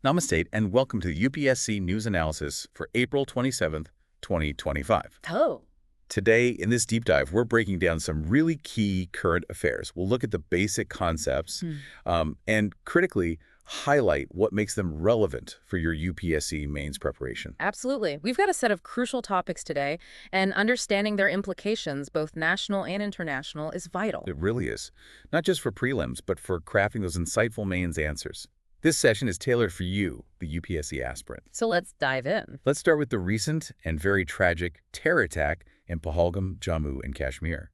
Namaste, and welcome to the UPSC News Analysis for April 27th, 2025. Oh, Today, in this deep dive, we're breaking down some really key current affairs. We'll look at the basic concepts and critically highlight what makes them relevant for your UPSC mains preparation. absolutely. We've got a set of crucial topics today, and understanding their implications, both national and international, is vital. It really is, not just for prelims, but for crafting those insightful mains answers. This session is tailored for you, the UPSC aspirant. So let's dive in. Let's start with the recent and very tragic terror attack in Pahalgam, Jammu, and Kashmir.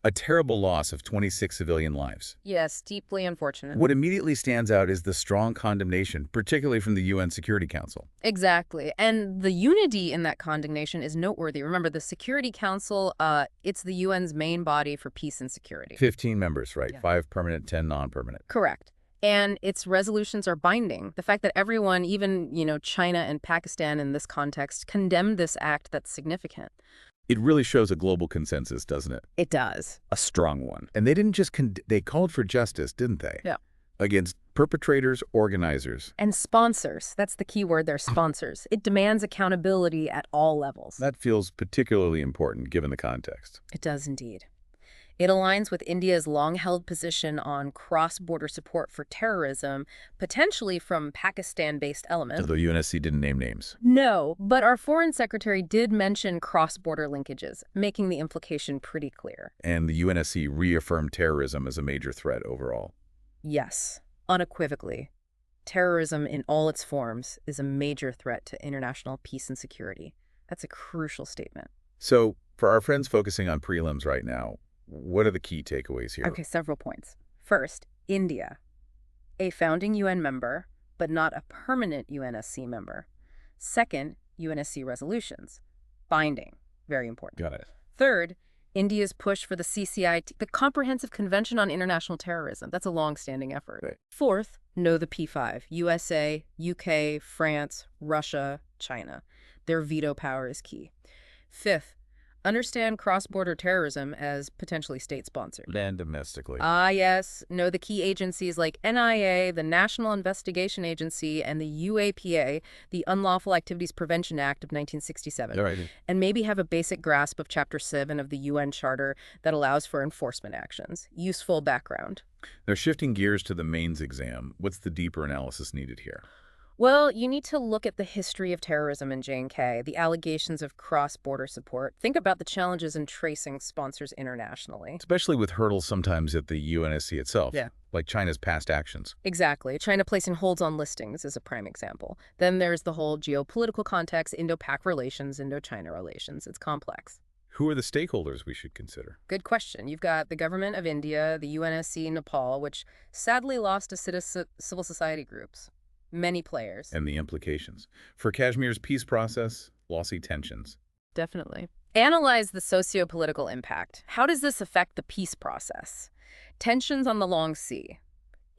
A terrible loss of 26 civilian lives. Yes, deeply unfortunate. What immediately stands out is the strong condemnation, particularly from the UN Security Council. Exactly. And the unity in that condemnation is noteworthy. Remember, the Security Council, it's the UN's main body for peace and security. 15 members, right? Yeah. 5 permanent, 10 non-permanent. Correct. And its resolutions are binding. The fact that everyone, even, China and Pakistan in this context, condemned this act, that's significant. It really shows a global consensus, doesn't it? It does. A strong one. And they didn't just they called for justice, didn't they? Yeah. Against perpetrators, organizers. And sponsors. That's the key word there, sponsors. It demands accountability at all levels. That feels particularly important given the context. It does indeed. It aligns with India's long-held position on cross-border support for terrorism, potentially from Pakistan-based elements. Although UNSC didn't name names. No, but our foreign secretary did mention cross-border linkages, making the implication pretty clear. And the UNSC reaffirmed terrorism as a major threat overall. Yes, unequivocally. Terrorism in all its forms is a major threat to international peace and security. That's a crucial statement. So, for our friends focusing on prelims right now, what are the key takeaways here? Okay, several points. First, India, a founding UN member, but not a permanent UNSC member. Second, UNSC resolutions, binding, very important. Got it. Third, India's push for the CCIT, the Comprehensive Convention on International Terrorism. That's a long-standing effort. Right. Fourth, know the P5, USA, UK, France, Russia, China. Their veto power is key. Fifth, understand cross-border terrorism as potentially state-sponsored. And domestically. Yes. Know the key agencies like NIA, the National Investigation Agency, and the UAPA, the Unlawful Activities Prevention Act of 1967. All right. And maybe have a basic grasp of Chapter 7 of the UN Charter that allows for enforcement actions. Useful background. Now, shifting gears to the mains exam, what's the deeper analysis needed here? Well, you need to look at the history of terrorism in J&K, the allegations of cross-border support. Think about the challenges in tracing sponsors internationally. Especially with hurdles sometimes at the UNSC itself. Yeah. Like China's past actions. Exactly. China placing holds on listings is a prime example. Then there's the whole geopolitical context, Indo-Pak relations, Indo-China relations. It's complex. Who are the stakeholders we should consider? Good question. You've got the government of India, the UNSC, Nepal, which sadly lost to civil society groups. Many players. And the implications. For Kashmir's peace process, lossy tensions. Definitely. Analyze the socio-political impact. How does this affect the peace process? Tensions on the Long Sea.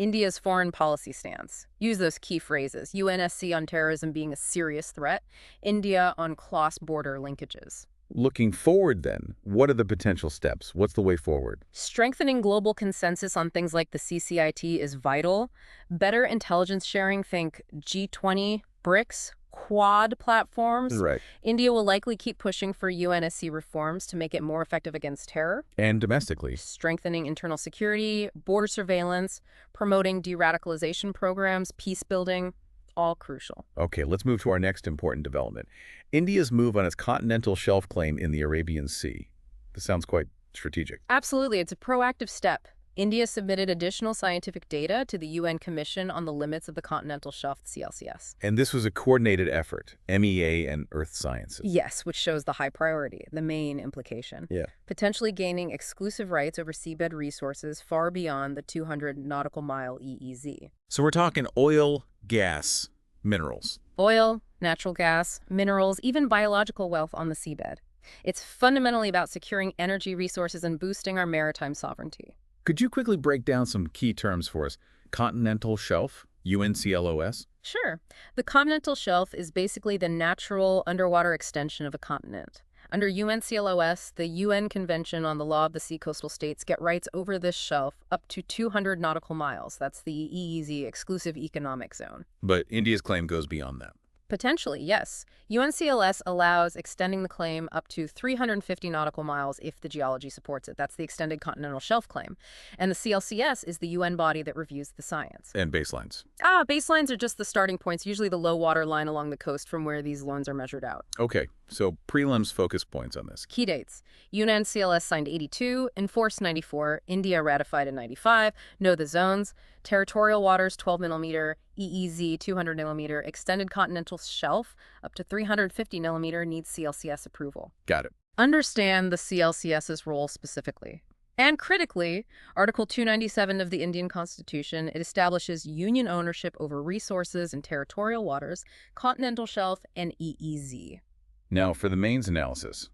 India's foreign policy stance. Use those key phrases. UNSC on terrorism being a serious threat. India on cross-border linkages. Looking forward then, what are the potential steps? What's the way forward? Strengthening global consensus on things like the CCIT is vital. Better intelligence sharing, think G20, BRICS, Quad platforms. Right. India will likely keep pushing for UNSC reforms to make it more effective against terror. And domestically. Strengthening internal security, border surveillance, promoting de-radicalization programs, peace building. All crucial. Okay, let's move to our next important development. India's move on its continental shelf claim in the Arabian Sea. This sounds quite strategic. Absolutely. It's a proactive step. India submitted additional scientific data to the UN Commission on the limits of the continental shelf, the CLCS. And this was a coordinated effort, MEA and Earth Sciences. Yes, which shows the high priority, the main implication. Yeah. Potentially gaining exclusive rights over seabed resources far beyond the 200 nautical mile EEZ. So we're talking oil, gas, minerals. Oil, natural gas, minerals, even biological wealth on the seabed. It's fundamentally about securing energy resources and boosting our maritime sovereignty. Could you quickly break down some key terms for us? Continental shelf, UNCLOS? Sure. The continental shelf is basically the natural underwater extension of a continent. Under UNCLOS, the UN Convention on the Law of the Sea Coastal States get rights over this shelf up to 200 nautical miles. That's the EEZ, Exclusive Economic Zone. But India's claim goes beyond that. Potentially, yes. UNCLOS allows extending the claim up to 350 nautical miles if the geology supports it. That's the Extended Continental Shelf Claim. And the CLCS is the UN body that reviews the science. And baselines. Baselines are just the starting points, usually the low water line along the coast from where these loans are measured out. Okay, so prelims focus points on this. Key dates. UNCLOS signed 82, enforced 94, India ratified in 95, know the zones, territorial waters 12 millimeter, EEZ 200 millimeter, extended continental shelf up to 350 millimeter needs CLCS approval. Got it. Understand the CLCS's role specifically. And critically, Article 297 of the Indian Constitution, it establishes union ownership over resources in territorial waters, continental shelf, and EEZ. Now, for the mains analysis,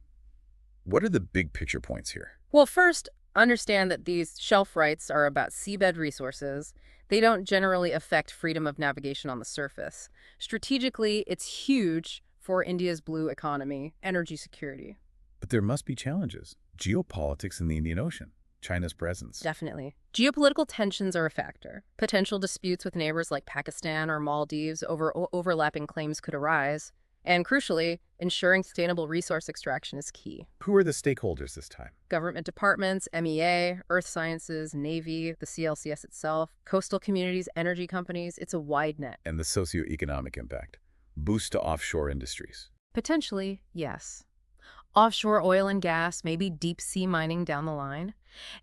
what are the big picture points here? Well, first, understand that these shelf rights are about seabed resources. They don't generally affect freedom of navigation on the surface. Strategically, it's huge for India's blue economy, energy security. But there must be challenges. Geopolitics in the Indian Ocean, China's presence. Definitely. Geopolitical tensions are a factor. Potential disputes with neighbors like Pakistan or Maldives over overlapping claims could arise. And crucially, ensuring sustainable resource extraction is key. Who are the stakeholders this time? Government departments, MEA, Earth Sciences, Navy, the CLCS itself, coastal communities, energy companies. It's a wide net. And the socioeconomic impact. Boost to offshore industries. Potentially, yes. Offshore oil and gas, maybe deep sea mining down the line.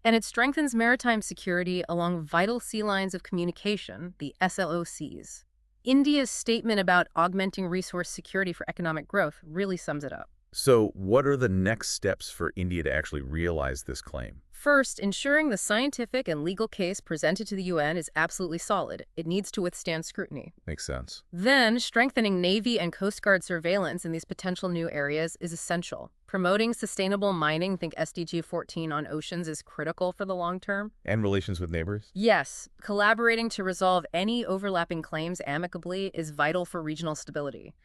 And it strengthens maritime security along vital sea lines of communication, the SLOCs. India's statement about augmenting resource security for economic growth really sums it up. So what are the next steps for India to actually realize this claim? First, ensuring the scientific and legal case presented to the UN is absolutely solid. It needs to withstand scrutiny. Makes sense. Then, strengthening Navy and Coast Guard surveillance in these potential new areas is essential. Promoting sustainable mining, think SDG 14 on oceans, is critical for the long term. And relations with neighbors? Yes, collaborating to resolve any overlapping claims amicably is vital for regional stability.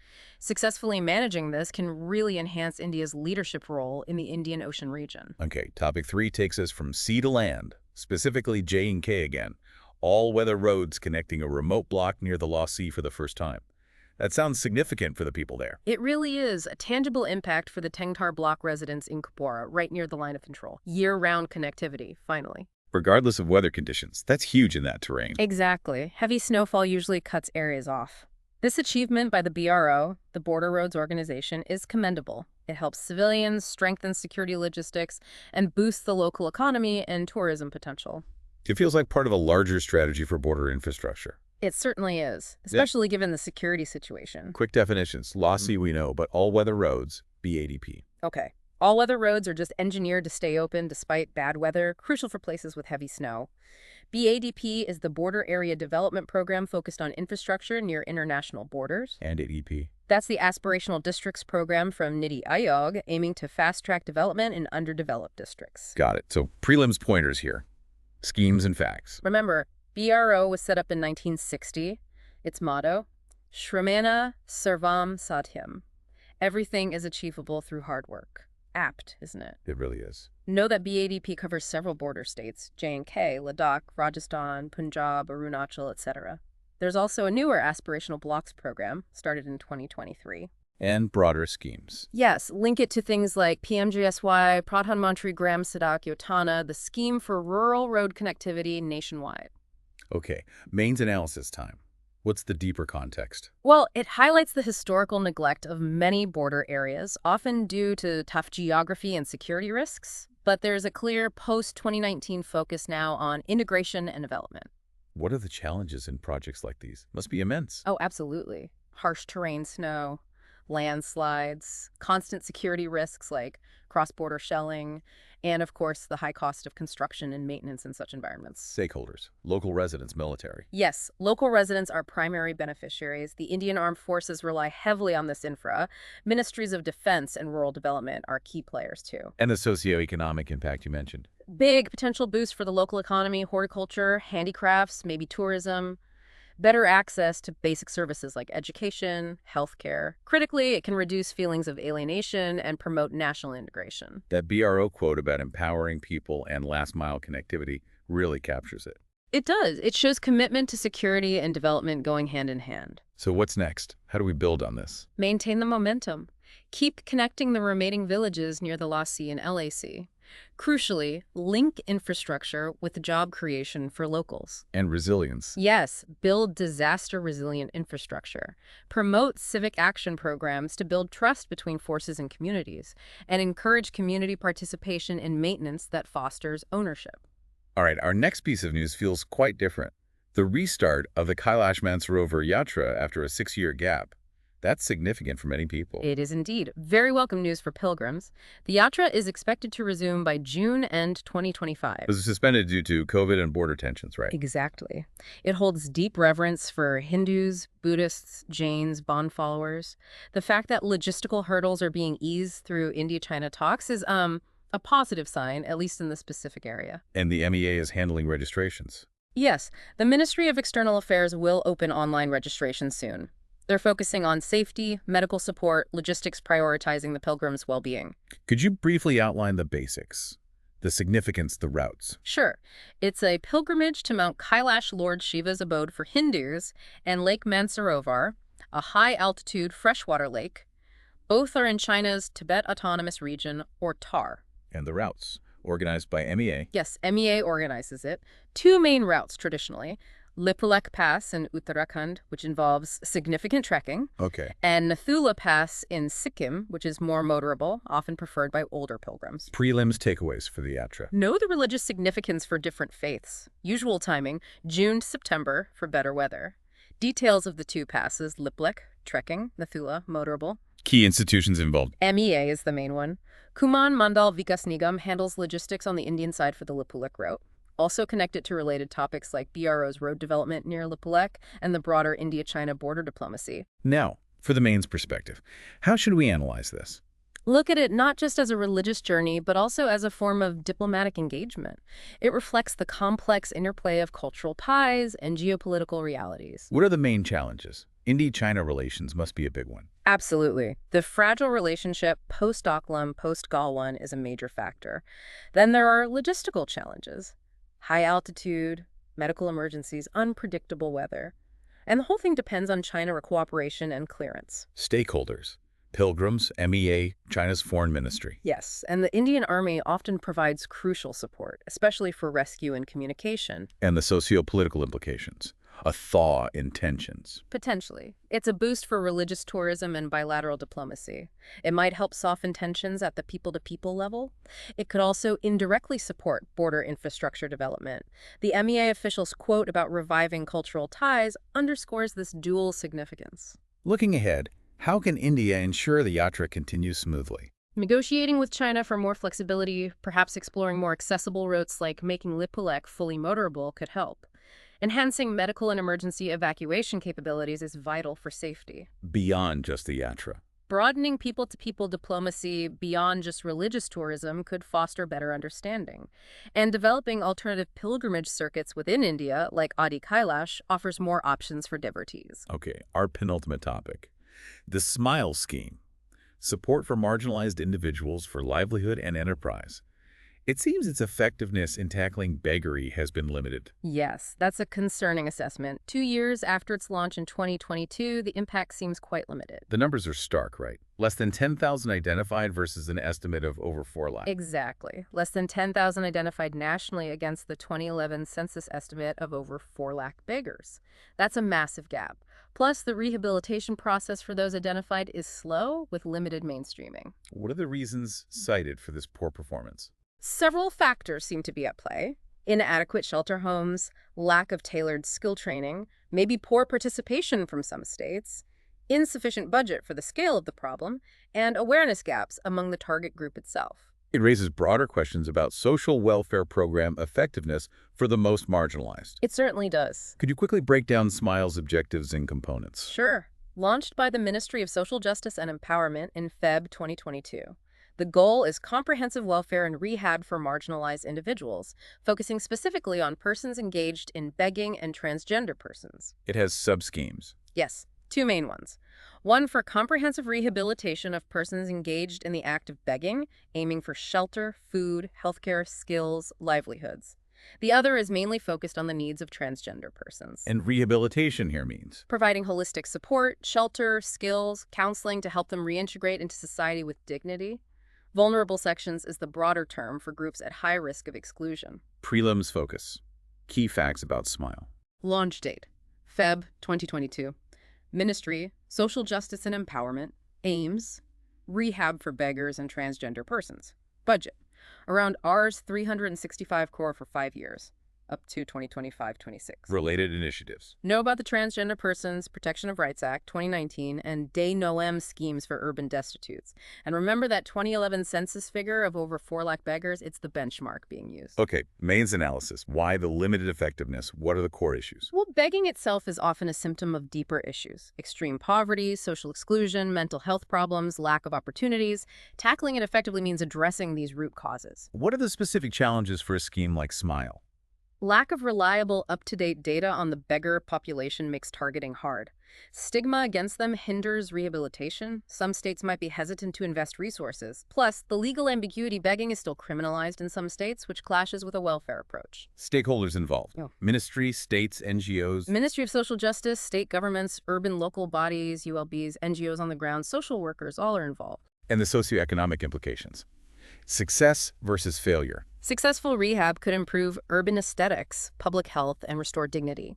Successfully managing this can really enhance India's leadership role in the Indian Ocean region. Okay, topic 3 takes us from sea to land, specifically J&K again. All-weather roads connecting a remote block near the Lost Sea for the first time. That sounds significant for the people there. It really is a tangible impact for the Tengtar Block residents in Kupwara, right near the line of control. Year-round connectivity, finally. Regardless of weather conditions, that's huge in that terrain. Exactly. Heavy snowfall usually cuts areas off. This achievement by the BRO, the Border Roads Organization, is commendable. It helps civilians, strengthens security logistics, and boosts the local economy and tourism potential. It feels like part of a larger strategy for border infrastructure. It certainly is, especially given the security situation. Quick definitions. Lost Sea we know, but all-weather roads, BADP. Okay. All-weather roads are just engineered to stay open despite bad weather, crucial for places with heavy snow. BADP is the Border Area Development Program focused on infrastructure near international borders. And ADP. That's the Aspirational Districts Program from Niti Aayog, aiming to fast-track development in underdeveloped districts. Got it. So prelims pointers here. Schemes and facts. Remember, BRO was set up in 1960. Its motto, Shramana Sarvam Satyam. Everything is achievable through hard work. Apt, isn't it? It really is. Know that BADP covers several border states, J&K, Ladakh, Rajasthan, Punjab, Arunachal, etc. There's also a newer Aspirational Blocks program, started in 2023. And broader schemes. Yes, link it to things like PMGSY, Pradhan Mantri Gram Sadak Yotana, the scheme for rural road connectivity nationwide. Okay, mains analysis time. What's the deeper context? Well, it highlights the historical neglect of many border areas, often due to tough geography and security risks. But there's a clear post-2019 focus now on integration and development. What are the challenges in projects like these? Must be immense. Oh, absolutely. Harsh terrain snow, landslides, constant security risks like cross-border shelling, and of course the high cost of construction and maintenance in such environments. Stakeholders, local residents, military. Yes, local residents are primary beneficiaries. The Indian Armed Forces rely heavily on this infra. Ministries of Defense and Rural Development are key players too. And the socioeconomic impact you mentioned. Big potential boost for the local economy, horticulture, handicrafts, maybe tourism. better access to basic services like education, healthcare. Critically, it can reduce feelings of alienation and promote national integration. That BRO quote about empowering people and last-mile connectivity really captures it. It does. It shows commitment to security and development going hand in hand. So what's next? How do we build on this? Maintain the momentum. Keep connecting the remaining villages near the La Sea and LAC. Crucially, link infrastructure with job creation for locals. And resilience. Yes, build disaster-resilient infrastructure. Promote civic action programs to build trust between forces and communities. And encourage community participation in maintenance that fosters ownership. All right, our next piece of news feels quite different. The restart of the Kailash Mansarovar Yatra after a 6-year gap. That's significant for many people. It is indeed. Very welcome news for pilgrims. The Yatra is expected to resume by June end 2025. It was suspended due to COVID and border tensions, right? Exactly. It holds deep reverence for Hindus, Buddhists, Jains, Bon followers. The fact that logistical hurdles are being eased through India-China talks is a positive sign, at least in this specific area. And the MEA is handling registrations. Yes, the Ministry of External Affairs will open online registration soon. They're focusing on safety, medical support, logistics, prioritizing the pilgrims' well-being. Could you briefly outline the basics, the significance, the routes? Sure. It's a pilgrimage to Mount Kailash, Lord Shiva's abode for Hindus, and Lake Mansarovar, a high-altitude freshwater lake. Both are in China's Tibet Autonomous Region, or TAR. And the routes, organized by MEA. Yes, MEA organizes it. 2 main routes, traditionally. Lipulek Pass in Uttarakhand, which involves significant trekking. Okay. And Nathula Pass in Sikkim, which is more motorable, often preferred by older pilgrims. Prelims takeaways for the Yatra. Know the religious significance for different faiths. Usual timing, June to September for better weather. Details of the 2 passes, Lipulek, trekking, Nathula, motorable. Key institutions involved. MEA is the main one. Kuman Mandal Vikas Nigam handles logistics on the Indian side for the Lipulek route. Also connected to related topics like BRO's road development near Lipulek and the broader India-China border diplomacy. Now, for the main's perspective, how should we analyze this? Look at it not just as a religious journey, but also as a form of diplomatic engagement. It reflects the complex interplay of cultural ties and geopolitical realities. What are the main challenges? India-China relations must be a big one. Absolutely. The fragile relationship post-Doklam, post-Galwan is a major factor. Then there are logistical challenges. High altitude, medical emergencies, unpredictable weather. And the whole thing depends on China cooperation and clearance. Stakeholders, pilgrims, MEA, China's foreign ministry. Yes, and the Indian Army often provides crucial support, especially for rescue and communication. And the socio-political implications, a thaw in tensions. Potentially. It's a boost for religious tourism and bilateral diplomacy. It might help soften tensions at the people-to-people level. It could also indirectly support border infrastructure development. The MEA official's quote about reviving cultural ties underscores this dual significance. Looking ahead, how can India ensure the Yatra continues smoothly? Negotiating with China for more flexibility, perhaps exploring more accessible routes like making Lipulek fully motorable could help. Enhancing medical and emergency evacuation capabilities is vital for safety. Beyond just the Yatra. Broadening people-to-people diplomacy beyond just religious tourism could foster better understanding. And developing alternative pilgrimage circuits within India, like Adi Kailash, offers more options for devotees. Okay, our penultimate topic. The SMILE scheme. Support for marginalized individuals for livelihood and enterprise. It seems its effectiveness in tackling beggary has been limited. Yes, that's a concerning assessment. 2 years after its launch in 2022, the impact seems quite limited. The numbers are stark, right? Less than 10,000 identified versus an estimate of over 4 lakh. Exactly. Less than 10,000 identified nationally against the 2011 census estimate of over 4 lakh beggars. That's a massive gap. Plus, the rehabilitation process for those identified is slow with limited mainstreaming. What are the reasons cited for this poor performance? Several factors seem to be at play. Inadequate shelter homes, lack of tailored skill training, maybe poor participation from some states, insufficient budget for the scale of the problem, and awareness gaps among the target group itself. It raises broader questions about social welfare program effectiveness for the most marginalized. It certainly does. Could you quickly break down SMILE's objectives and components? Sure. Launched by the Ministry of Social Justice and Empowerment in Feb 2022. The goal is comprehensive welfare and rehab for marginalized individuals, focusing specifically on persons engaged in begging and transgender persons. It has sub-schemes. Yes, two main ones. One for comprehensive rehabilitation of persons engaged in the act of begging, aiming for shelter, food, healthcare, skills, livelihoods. The other is mainly focused on the needs of transgender persons. And rehabilitation here means? Providing holistic support, shelter, skills, counseling to help them reintegrate into society with dignity. Vulnerable sections is the broader term for groups at high risk of exclusion. Prelims focus. Key facts about SMILE. Launch date, Feb 2022. Ministry, Social Justice and Empowerment. Aims, rehab for beggars and transgender persons. Budget, around Rs 365 crore for 5 years, up to 2025-26. Related initiatives. Know about the Transgender Persons Protection of Rights Act 2019 and Day Noem schemes for urban destitutes. And remember that 2011 census figure of over 4 lakh beggars? It's the benchmark being used. Okay, Main's analysis. Why the limited effectiveness? What are the core issues? Well, begging itself is often a symptom of deeper issues. Extreme poverty, social exclusion, mental health problems, lack of opportunities. Tackling it effectively means addressing these root causes. What are the specific challenges for a scheme like SMILE? Lack of reliable, up-to-date data on the beggar population makes targeting hard. Stigma against them hinders rehabilitation. Some states might be hesitant to invest resources. Plus, the legal ambiguity begging is still criminalized in some states, which clashes with a welfare approach. Stakeholders involved. Oh. Ministry, states, NGOs. Ministry of Social Justice, state governments, urban local bodies, ULBs, NGOs on the ground, social workers, all are involved. And the socioeconomic implications. Success versus failure. Successful rehab could improve urban aesthetics, public health, and restore dignity.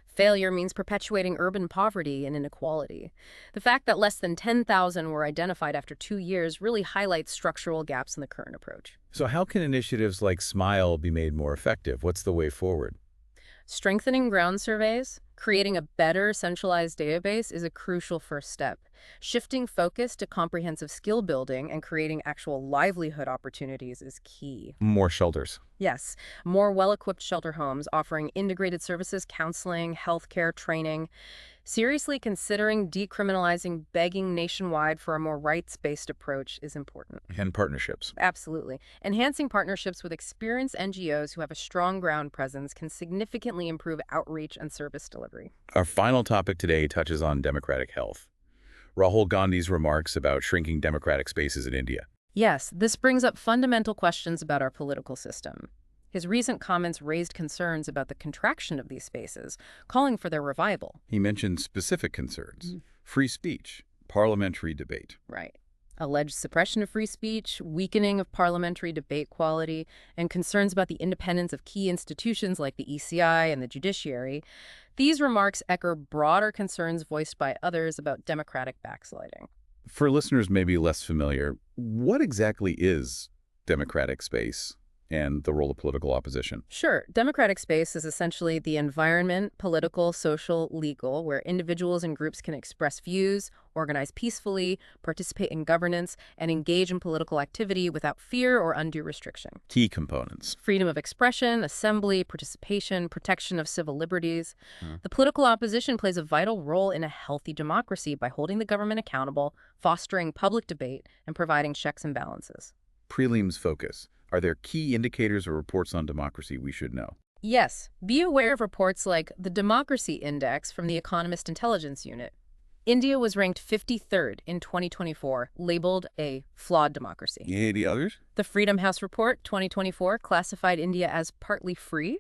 Failure means perpetuating urban poverty and inequality. The fact that less than 10,000 were identified after 2 years really highlights structural gaps in the current approach. So how can initiatives like SMILE be made more effective? What's the way forward? Strengthening ground surveys, creating a better centralized database is a crucial first step. Shifting focus to comprehensive skill building and creating actual livelihood opportunities is key. More shelters. Yes, more well-equipped shelter homes offering integrated services, counseling, healthcare, training. Seriously considering decriminalizing begging nationwide for a more rights-based approach is important. And partnerships. Absolutely. Enhancing partnerships with experienced NGOs who have a strong ground presence can significantly improve outreach and service delivery. Our final topic today touches on democratic health. Rahul Gandhi's remarks about shrinking democratic spaces in India. Yes, this brings up fundamental questions about our political system. His recent comments raised concerns about the contraction of these spaces, calling for their revival. He mentioned specific concerns. Free speech, parliamentary debate. Right. Alleged suppression of free speech, weakening of parliamentary debate quality, and concerns about the independence of key institutions like the ECI and the judiciary. These remarks echo broader concerns voiced by others about democratic backsliding. For listeners maybe less familiar, what exactly is democratic space and the role of political opposition? Sure. Democratic space is essentially the environment, political, social, legal, where individuals and groups can express views, organize peacefully, participate in governance, and engage in political activity without fear or undue restriction. Key components. Freedom of expression, assembly, participation, protection of civil liberties. The political opposition plays a vital role in a healthy democracy by holding the government accountable, fostering public debate, and providing checks and balances. Prelims focus. Are there key indicators or reports on democracy we should know? Yes. Be aware of reports like the Democracy Index from the Economist Intelligence Unit. India was ranked 53rd in 2024, labeled a flawed democracy. Any others? The Freedom House Report 2024 classified India as partly free.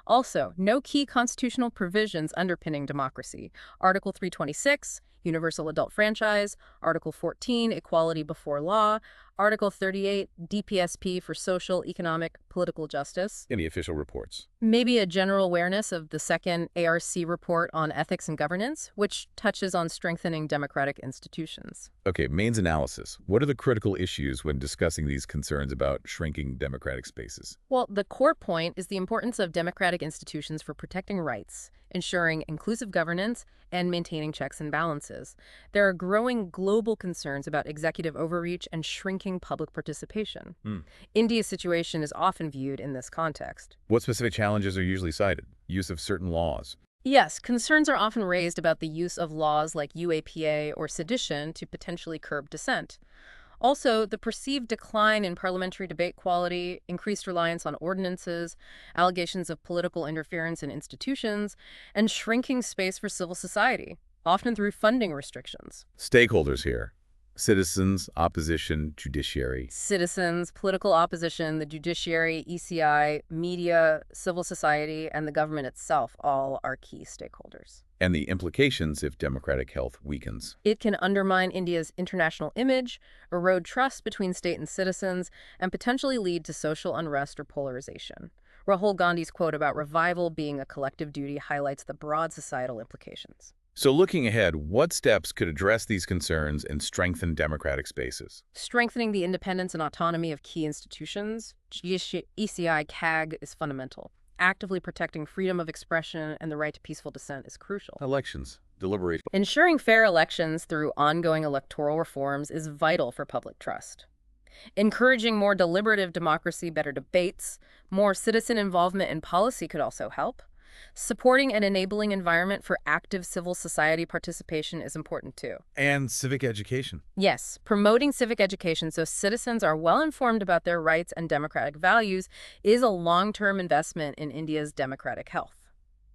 Also, no key constitutional provisions underpinning democracy. Article 326, universal adult franchise. Article 14, equality before law. Article 38, DPSP for social, economic, political justice. Any official reports? Maybe a general awareness of the second ARC report on ethics and governance, which touches on strengthening democratic institutions. Okay, Main's analysis. What are the critical issues when discussing these concerns about shrinking democratic spaces? Well, the core point is the importance of democratic institutions for protecting rights, ensuring inclusive governance, and maintaining checks and balances. There are growing global concerns about executive overreach and shrinking public participation. India's situation is often viewed in this context. What specific challenges are usually cited? Use of certain laws. Yes, concerns are often raised about the use of laws like UAPA or sedition to potentially curb dissent. Also, the perceived decline in parliamentary debate quality, increased reliance on ordinances, allegations of political interference in institutions, and shrinking space for civil society, often through funding restrictions. Stakeholders here: citizens, opposition, judiciary. Citizens, political opposition, the judiciary, ECI, media, civil society, and the government itself all are key stakeholders. And the implications if democratic health weakens. It can undermine India's international image, erode trust between state and citizens, and potentially lead to social unrest or polarization. Rahul Gandhi's quote about revival being a collective duty highlights the broad societal implications. So looking ahead, what steps could address these concerns and strengthen democratic spaces? Strengthening the independence and autonomy of key institutions, ECI, CAG, is fundamental. Actively protecting freedom of expression and the right to peaceful dissent is crucial. Elections, deliberation. Ensuring fair elections through ongoing electoral reforms is vital for public trust. Encouraging more deliberative democracy, better debates, more citizen involvement in policy could also help. Supporting an enabling environment for active civil society participation is important too. And civic education. Yes, promoting civic education so citizens are well informed about their rights and democratic values is a long-term investment in India's democratic health.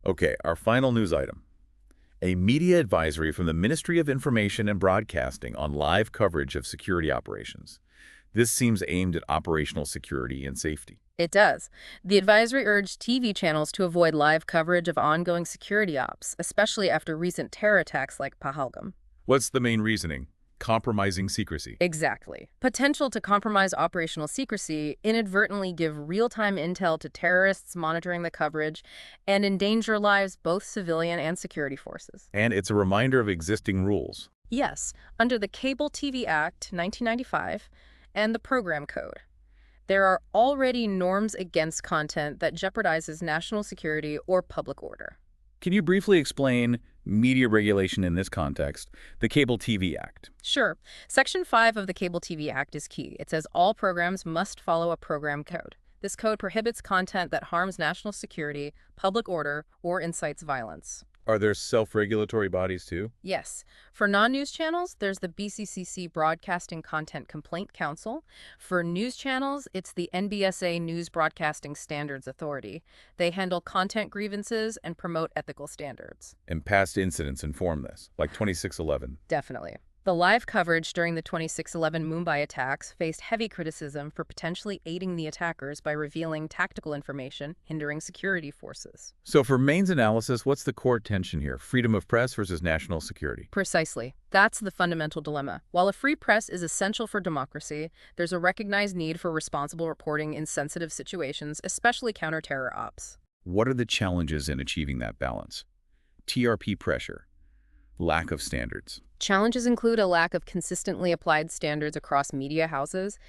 Okay, our final news item. A media advisory from the Ministry of Information and Broadcasting on live coverage of security operations. This seems aimed at operational security and safety. It does. The advisory urged TV channels to avoid live coverage of ongoing security ops, especially after recent terror attacks like Pahalgam. What's the main reasoning? Compromising secrecy. Exactly. Potential to compromise operational secrecy, inadvertently give real-time intel to terrorists monitoring the coverage, and endanger lives, both civilian and security forces. And it's a reminder of existing rules. Yes, under the Cable TV Act, 1995, and the Program Code. There are already norms against content that jeopardizes national security or public order. Can you briefly explain media regulation in this context, the Cable TV Act? Sure. Section 5 of the Cable TV Act is key. It says all programs must follow a program code. This code prohibits content that harms national security, public order, or incites violence. Are there self-regulatory bodies too? Yes. For non-news channels, there's the BCCC Broadcasting Content Complaint Council. For news channels, it's the NBSA News Broadcasting Standards Authority. They handle content grievances and promote ethical standards. And past incidents inform this, like 2611. Definitely. The live coverage during the 2611 Mumbai attacks faced heavy criticism for potentially aiding the attackers by revealing tactical information, hindering security forces. So for Main's analysis, what's the core tension here? Freedom of press versus national security? Precisely. That's the fundamental dilemma. While a free press is essential for democracy, there's a recognized need for responsible reporting in sensitive situations, especially counter-terror ops. What are the challenges in achieving that balance? TRP pressure, lack of standards. Challenges include a lack of consistently applied standards across media houses.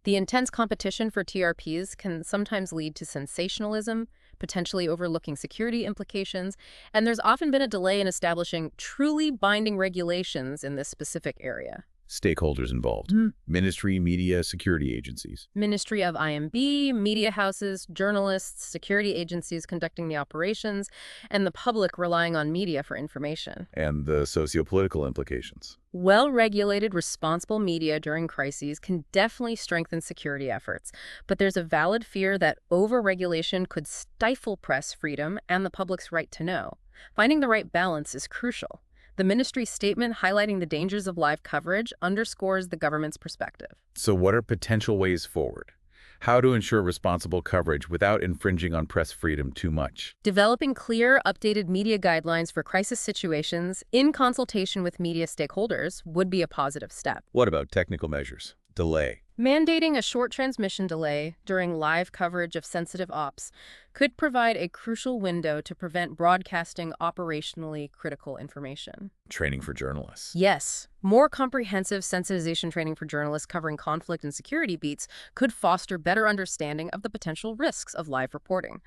The intense competition for TRPs can sometimes lead to sensationalism, potentially overlooking security implications, and there's often been a delay in establishing truly binding regulations in this specific area. Stakeholders involved. Ministry, media, security agencies. Ministry of IMB, media houses, journalists, security agencies conducting the operations, and the public relying on media for information. And the socio-political implications. Well-regulated, responsible media during crises can definitely strengthen security efforts, but there's a valid fear that over-regulation could stifle press freedom and the public's right to know. Finding the right balance is crucial. The ministry's statement highlighting the dangers of live coverage underscores the government's perspective. So what are potential ways forward? How to ensure responsible coverage without infringing on press freedom too much? Developing clear, updated media guidelines for crisis situations in consultation with media stakeholders would be a positive step. What about technical measures? Delay. Mandating a short transmission delay during live coverage of sensitive ops could provide a crucial window to prevent broadcasting operationally critical information. Training for journalists. Yes, more comprehensive sensitization training for journalists covering conflict and security beats could foster better understanding of the potential risks of live reporting.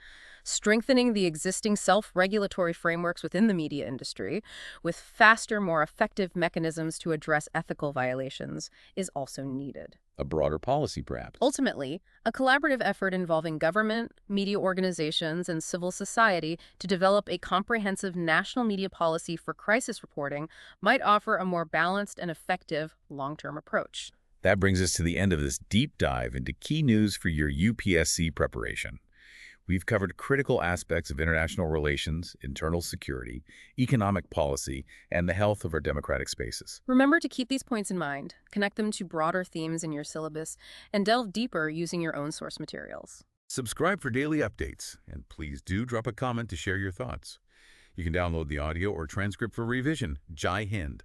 Strengthening the existing self-regulatory frameworks within the media industry with faster, more effective mechanisms to address ethical violations is also needed. A broader policy, perhaps. Ultimately, a collaborative effort involving government, media organizations, and civil society to develop a comprehensive national media policy for crisis reporting might offer a more balanced and effective long-term approach. That brings us to the end of this deep dive into key news for your UPSC preparation. We've covered critical aspects of international relations, internal security, economic policy, and the health of our democratic spaces. Remember to keep these points in mind, connect them to broader themes in your syllabus, and delve deeper using your own source materials. Subscribe for daily updates, and please do drop a comment to share your thoughts. You can download the audio or transcript for revision. Jai Hind.